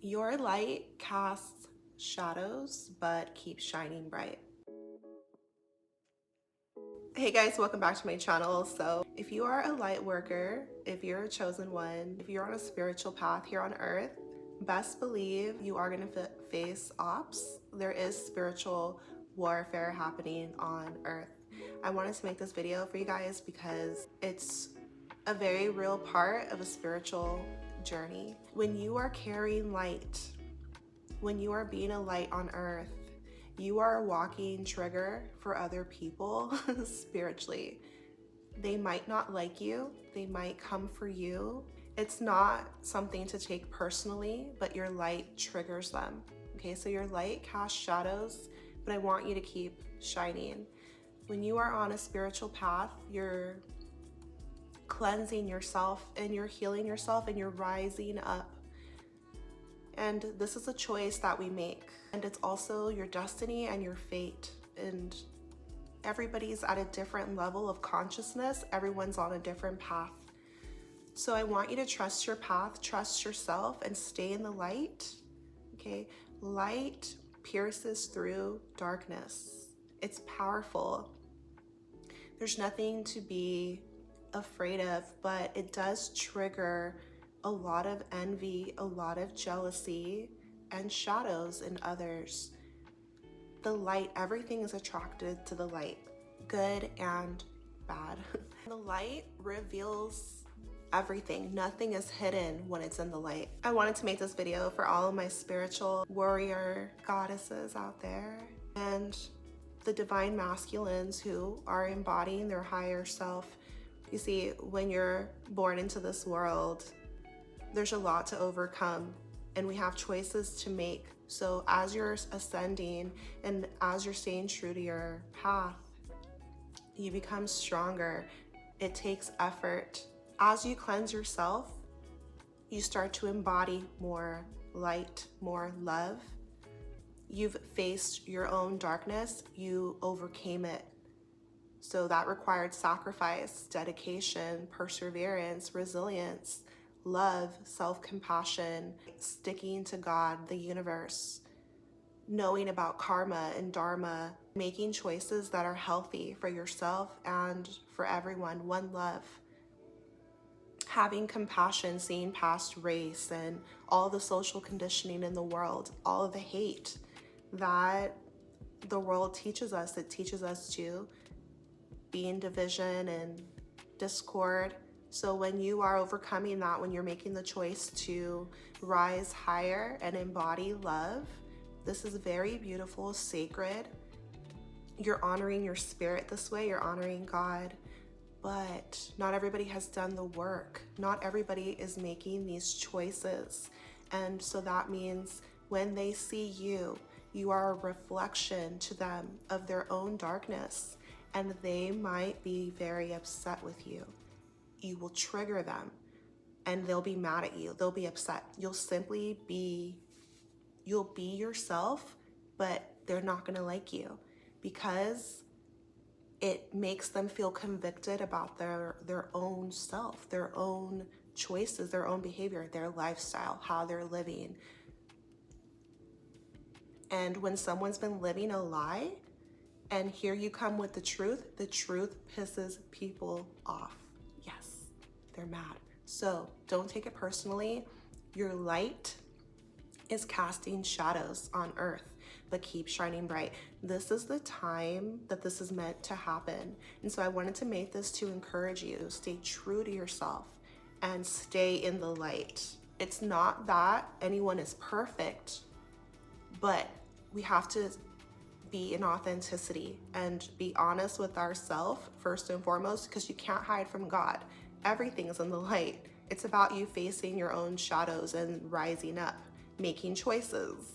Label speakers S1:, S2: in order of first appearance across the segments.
S1: Your light casts shadows, but keeps shining bright. Hey guys, welcome back to my channel. So if you are a light worker, if you're a chosen one, if you're on a spiritual path here on earth, best believe you are going to face ops. There is spiritual warfare happening on earth. I wanted to make this video for you guys because it's a very real part of a spiritual journey. When you are carrying light, when you are being a light on earth, you are a walking trigger for other people spiritually. They might not like you, they might come for you. It's not something to take personally, but your light triggers them. Okay, so your light casts shadows, but I want you to keep shining. When you are on a spiritual path, you're cleansing yourself and you're healing yourself and you're rising up. And this is a choice that we make. And it's also your destiny and your fate. And everybody's at a different level of consciousness. Everyone's on a different path. So I want you to trust your path, trust yourself, and stay in the light. Okay? Light pierces through darkness. It's powerful. There's nothing to be afraid of, but it does trigger a lot of envy, a lot of jealousy, and shadows in others. The light, everything is attracted to the light, good and bad. The light reveals everything. Nothing is hidden when it's in the light. I wanted to make this video for all of my spiritual warrior goddesses out there and the divine masculines who are embodying their higher self. You see, when you're born into this world, there's a lot to overcome and we have choices to make. So as you're ascending and as you're staying true to your path, you become stronger. It takes effort. As you cleanse yourself, you start to embody more light, more love. You've faced your own darkness, you overcame it. So that required sacrifice, dedication, perseverance, resilience, love, self-compassion, sticking to God, the universe, knowing about karma and dharma, making choices that are healthy for yourself and for everyone, one love. Having compassion, seeing past race and all the social conditioning in the world, all of the hate that the world teaches us. It teaches us to be in division and discord. So when you are overcoming that, when you're making the choice to rise higher and embody love, this is very beautiful, sacred. You're honoring your spirit this way, you're honoring God, but not everybody has done the work. Not everybody is making these choices. And so that means when they see you, you are a reflection to them of their own darkness, and they might be very upset with you. You will trigger them and they'll be mad at you. They'll be upset. You'll be yourself, but they're not gonna like you because it makes them feel convicted about their own self, their own choices, their own behavior, their lifestyle, how they're living. And when someone's been living a lie and here you come with the truth pisses people off. Yes, they're mad. So don't take it personally. Your light is casting shadows on earth, but keep shining bright. This is the time that this is meant to happen. And so I wanted to make this to encourage you to stay true to yourself and stay in the light. It's not that anyone is perfect, but we have to be in authenticity and be honest with ourselves first and foremost, because you can't hide from God. Everything is in the light. It's about you facing your own shadows and rising up, making choices.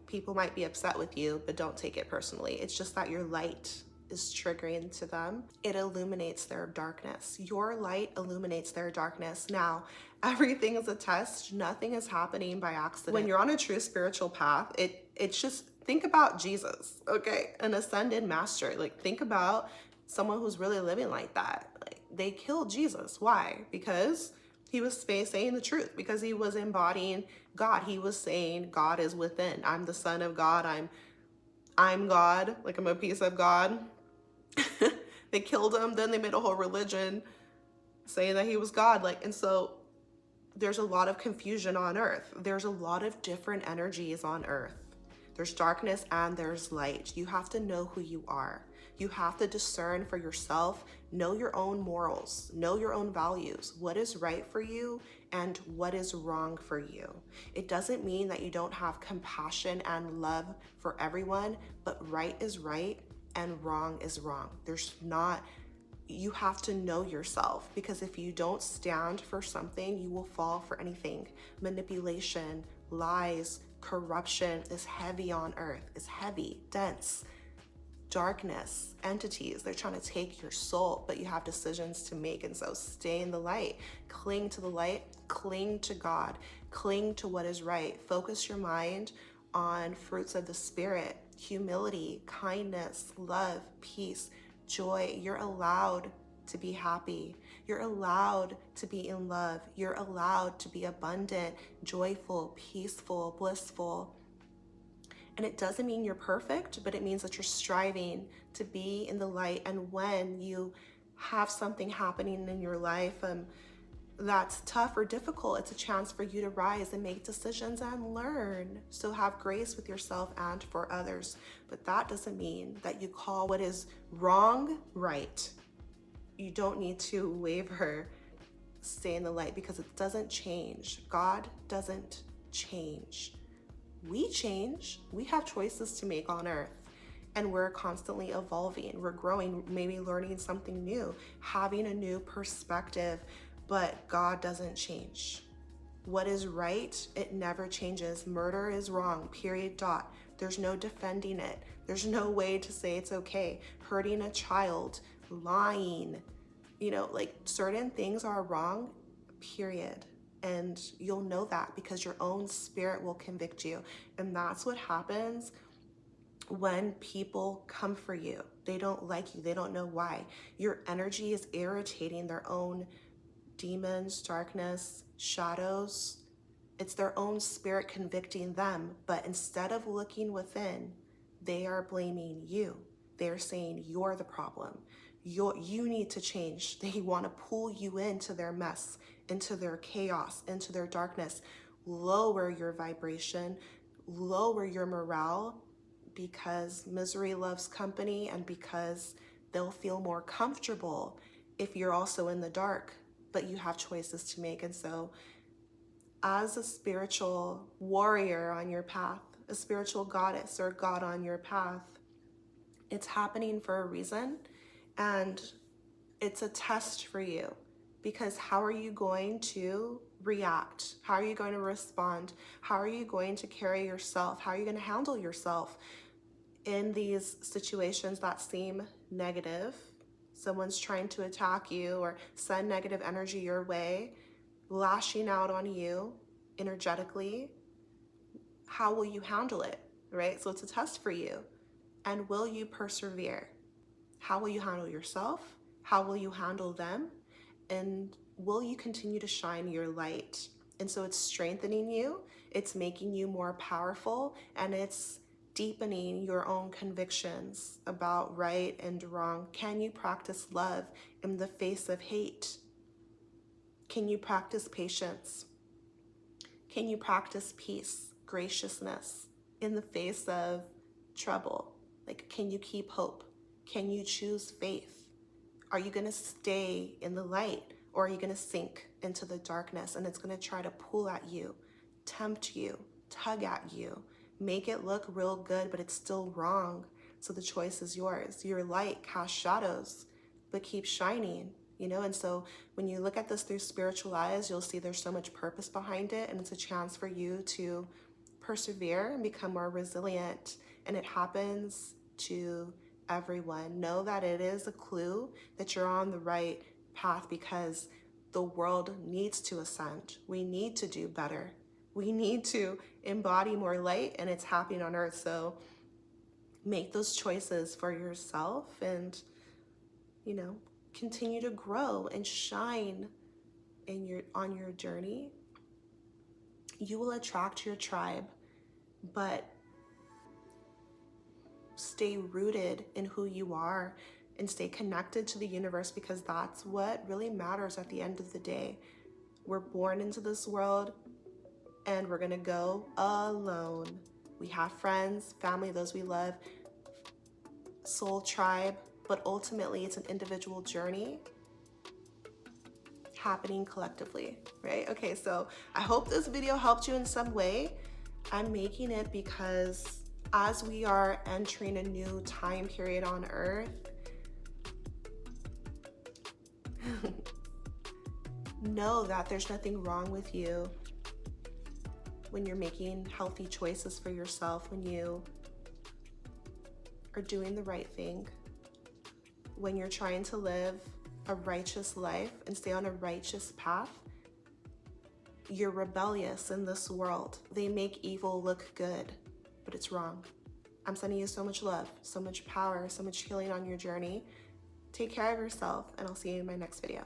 S1: People might be upset with you, but don't take it personally. It's just that your light is triggering to them. It illuminates their darkness. Your light illuminates their darkness. Now, everything is a test. Nothing is happening by accident. When you're on a true spiritual path, it's just, think about Jesus, okay? An ascended master. Like, think about someone who's really living like that. Like, they killed Jesus. Why? Because He was saying the truth because he was embodying God. He was saying God is within. I'm the son of God. I'm God. Like, I'm a piece of God. They killed him. Then they made a whole religion saying that he was God. Like, and so there's a lot of confusion on earth. There's a lot of different energies on earth. There's darkness and there's light. You have to know who you are. You have to discern for yourself, know your own morals, know your own values, what is right for you and what is wrong for you. It doesn't mean that you don't have compassion and love for everyone, but right is right and wrong is wrong. You have to know yourself, because if you don't stand for something, you will fall for anything. Manipulation, lies, corruption is heavy on earth. It's heavy, dense. Darkness, entities, they're trying to take your soul, but you have decisions to make. And so stay in the light, cling to the light, cling to God, cling to what is right. Focus your mind on fruits of the spirit, humility, kindness, love, peace, joy. You're allowed to be happy. You're allowed to be in love. You're allowed to be abundant, joyful, peaceful, blissful. And it doesn't mean you're perfect, but it means that you're striving to be in the light. And when you have something happening in your life that's tough or difficult, it's a chance for you to rise and make decisions and learn. So have grace with yourself and for others. But that doesn't mean that you call what is wrong right. You don't need to waver. Stay in the light, because it doesn't change. God doesn't change. We change. We have choices to make on earth, and we're constantly evolving. We're growing, maybe learning something new, having a new perspective, but God doesn't change. What is right, it never changes. Murder is wrong, period, dot. There's no defending it. There's no way to say it's okay. Hurting a child, lying, like certain things are wrong, period. And you'll know that because your own spirit will convict you. And that's what happens when people come for you. They don't like you. They don't know why. Your energy is irritating their own demons, darkness, shadows. It's their own spirit convicting them. But instead of looking within, they are blaming you. They're saying you're the problem. You need to change. They want to pull you into their mess, into their chaos, into their darkness. Lower your vibration, lower your morale, because misery loves company, and because they'll feel more comfortable if you're also in the dark, but you have choices to make. And so as a spiritual warrior on your path, a spiritual goddess or god on your path, it's happening for a reason. And it's a test for you, because how are you going to react? How are you going to respond? How are you going to carry yourself? How are you going to handle yourself in these situations that seem negative? Someone's trying to attack you or send negative energy your way, lashing out on you energetically. How will you handle it, right? So it's a test for you. And will you persevere? How will you handle yourself? How will you handle them? And will you continue to shine your light? And so it's strengthening you, it's making you more powerful, and it's deepening your own convictions about right and wrong. Can you practice love in the face of hate? Can you practice patience? Can you practice peace, graciousness in the face of trouble? Like, can you keep hope? Can you choose faith? Are you going to stay in the light, or are you going to sink into the darkness, and it's going to try to pull at you, tempt you, tug at you, make it look real good, but it's still wrong. So the choice is yours. Your light casts shadows, but keep shining, And so when you look at this through spiritual eyes, you'll see there's so much purpose behind it, and it's a chance for you to persevere and become more resilient. And it happens to everyone. Know that it is a clue that you're on the right path, because the world needs to ascend. We need to do better. We need to embody more light, and it's happening on earth. So make those choices for yourself, and continue to grow and shine on your journey, you will attract your tribe, but stay rooted in who you are and stay connected to the universe, because that's what really matters at the end of the day. We're born into this world and we're gonna go alone. We have friends, family, those we love, soul tribe, but ultimately it's an individual journey happening collectively, right? Okay, so I hope this video helped you in some way. I'm making it because as we are entering a new time period on Earth, know that there's nothing wrong with you when you're making healthy choices for yourself, when you are doing the right thing, when you're trying to live a righteous life and stay on a righteous path. You're rebellious in this world. They make evil look good, but it's wrong. I'm sending you so much love, so much power, so much healing on your journey. Take care of yourself, and I'll see you in my next video.